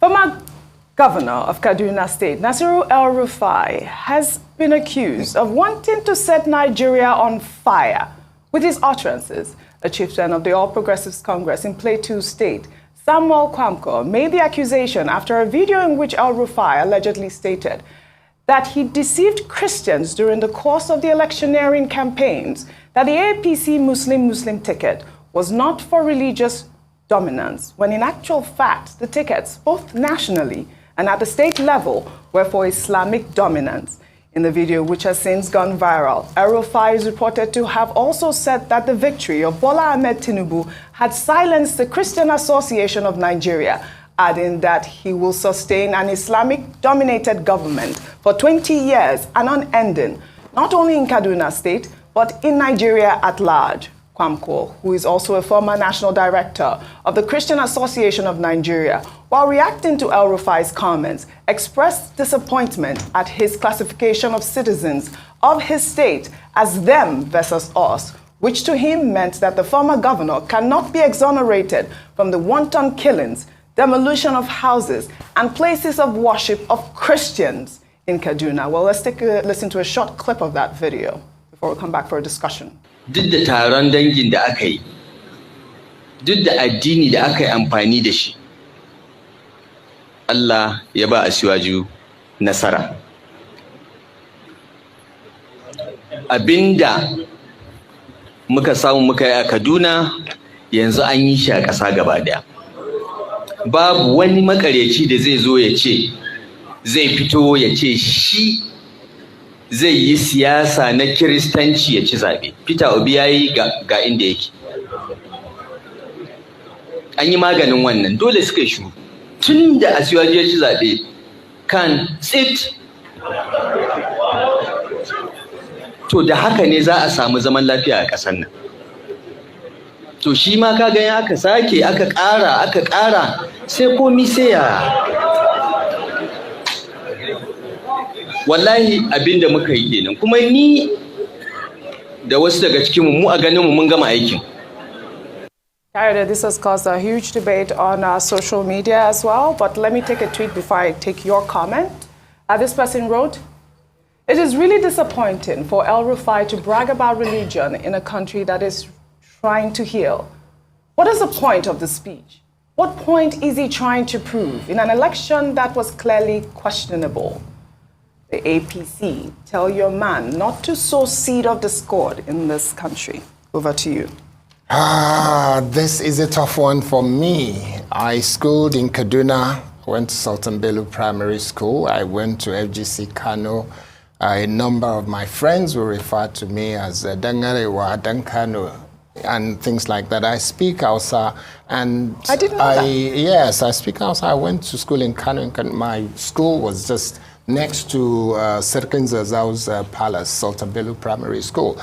Former Governor of Kaduna State, Nasiru El Rufai, has been accused of wanting to set Nigeria on fire with his utterances. A chieftain of the All Progressives Congress in Plateau State, Samuel Kwamko, made the accusation after a video in which El Rufai allegedly stated that he deceived Christians during the course of the electioneering campaigns, that the APC Muslim ticket was not for religious dominance, when in actual fact, the tickets, both nationally and at the state level, were for Islamic dominance. In the video, which has since gone viral, El Rufai is reported to have also said that the victory of Bola Ahmed Tinubu had silenced the Christian Association of Nigeria, adding that he will sustain an Islamic-dominated government for 20 years and unending, not only in Kaduna State, but in Nigeria at large. Kwamko, who is also a former national director of the Christian Association of Nigeria, while reacting to El Rufai's comments, expressed disappointment at his classification of citizens of his state as them versus us, which to him meant that the former governor cannot be exonerated from the wanton killings, demolition of houses, and places of worship of Christians in Kaduna. Well, let's take a listen to a short clip of that video before we come back for a discussion. Duk da taron dangin da aka yi, duk da addini da aka yi amfani da shi, Allah ya ba Asiwaju nasara. Abinda muka samu muka yi a Kaduna yanzu an yi shi a ƙasa gaba ɗaya. Babu wani makaryaci da zai zo ya ce, zai fito ya ce shi zai yi siyasa na Kiristanci ya ci zaɓe. Peter Obi ya yi ga inda yake. An yi maganin wannan, dole suka yi shiru. Tun da Asiwaju ya ci zaɓe kan tsit. To da haka ne za a samu zaman lafiya a ƙasar nan. To shi ma ka gani aka sake aka ƙara sai komi sai ya. Wallahi abinda muka yi kenan, kuma ni da wasu daga cikin mu a ganin mu mun gama aikin. This has caused a huge debate on social media as well, but let me take a tweet before I take your comment. This person wrote, "It is really disappointing for El Rufai to brag about religion in a country that is trying to heal. What is the point of the speech? What point is he trying to prove in an election that was clearly questionable? The APC, tell your man not to sow seed of discord in this country." Over to you. This is a tough one for me. I schooled in Kaduna, went to Sultan Bello Primary School. I went to FGC Kano. A number of my friends will refer to me as Dangarewa, Dankano, and things like that. I speak Hausa, and I didn't know that. Yes, I speak Hausa. I went to school in Kano. My school was just next to Serkin Zazau's palace, Sultan Bello Primary School.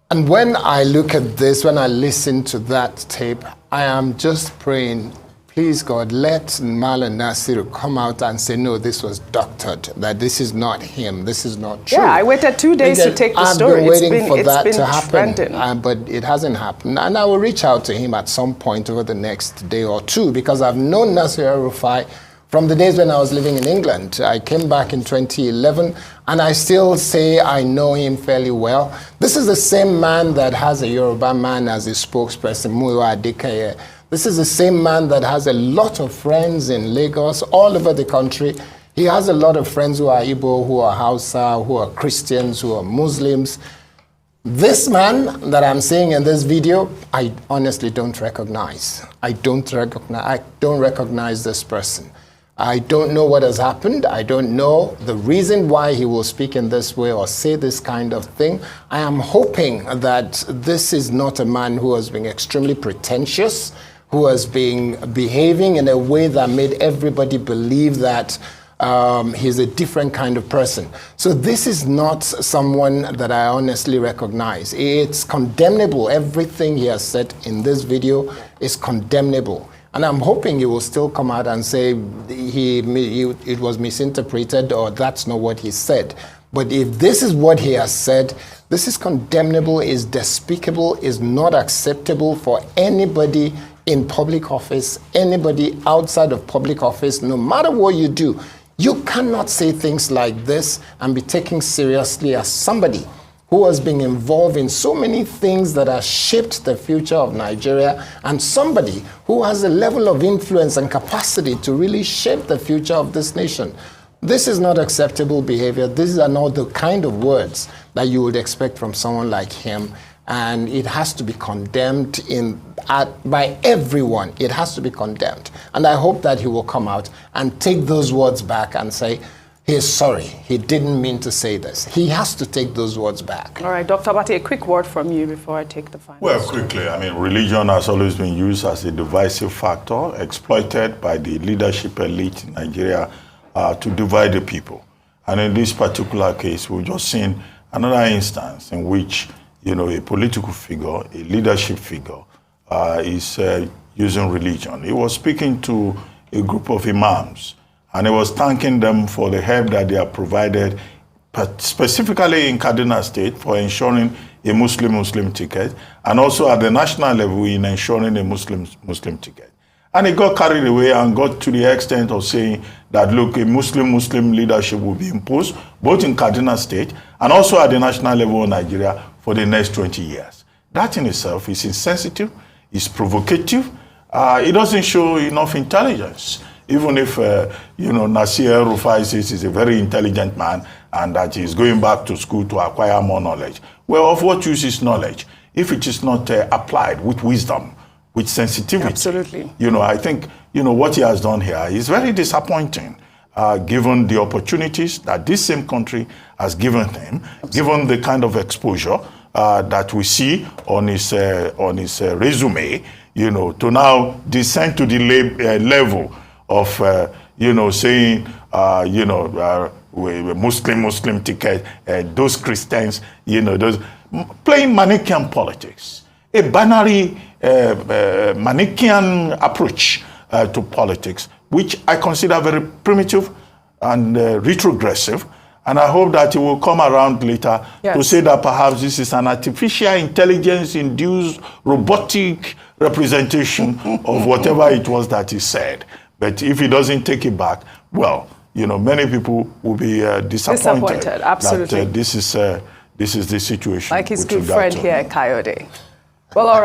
And when I look at this, when I listen to that tape, I am just praying, please God, let Mala Nasiru come out and say, no, this was doctored, that this is not him, this is not true. Yeah, I waited 2 days to take the story. I've been waiting for that to happen, trending. but it hasn't happened. And I will reach out to him at some point over the next day or two, because I've known Nasiru El-Rufai from the days when I was living in England. I came back in 2011, and I still say I know him fairly well. This is the same man that has a Yoruba man as his spokesperson, Muyiwa Adekeye. This is the same man that has a lot of friends in Lagos, all over the country. He has a lot of friends who are Igbo, who are Hausa, who are Christians, who are Muslims. This man that I'm seeing in this video, I honestly don't recognize. I don't recognize this person. I don't know what has happened. I don't know the reason why he will speak in this way or say this kind of thing. I am hoping that this is not a man who has been extremely pretentious, who has been behaving in a way that made everybody believe that he's a different kind of person. So this is not someone that I honestly recognize. It's condemnable. Everything he has said in this video is condemnable. And I'm hoping he will still come out and say it was misinterpreted or that's not what he said. But if this is what he has said, this is condemnable, is despicable, is not acceptable for anybody in public office, anybody outside of public office, no matter what you do, you cannot say things like this and be taken seriously as somebody who has been involved in so many things that have shaped the future of Nigeria, and somebody who has a level of influence and capacity to really shape the future of this nation. This is not acceptable behavior. These are not the kind of words that you would expect from someone like him. And it has to be condemned by everyone. It has to be condemned. And I hope that he will come out and take those words back and say, he's sorry. He didn't mean to say this. He has to take those words back. All right, Dr. Abati, a quick word from you before I take the final. Well, quickly, I mean, religion has always been used as a divisive factor, exploited by the leadership elite in Nigeria to divide the people. And in this particular case, we've just seen another instance in which, you know, a political figure, a leadership figure, is using religion. He was speaking to a group of imams, and he was thanking them for the help that they have provided, but specifically in Kaduna State, for ensuring a Muslim ticket, and also at the national level in ensuring a Muslim ticket. And he got carried away and got to the extent of saying that, look, a Muslim leadership will be imposed, both in Kaduna State and also at the national level of Nigeria for the next 20 years. That in itself is insensitive, is provocative. It doesn't show enough intelligence. Even if, Nasir Rufai says he's a very intelligent man and that he's going back to school to acquire more knowledge. Well, of what use is knowledge if it is not applied with wisdom, with sensitivity? Absolutely. I think, what he has done here is very disappointing, given the opportunities that this same country has given him, given the kind of exposure that we see on his resume, to now descend to the level of, saying, Muslim ticket, those Christians, those playing Manichaean politics, a binary Manichaean approach to politics, which I consider very primitive and retrogressive. And I hope that he will come around later to say that perhaps this is an artificial intelligence-induced robotic representation of whatever it was that he said. But if he doesn't take it back, well, many people will be disappointed. Absolutely. That this is the situation. Like his good friend here, Coyote. Well, all right.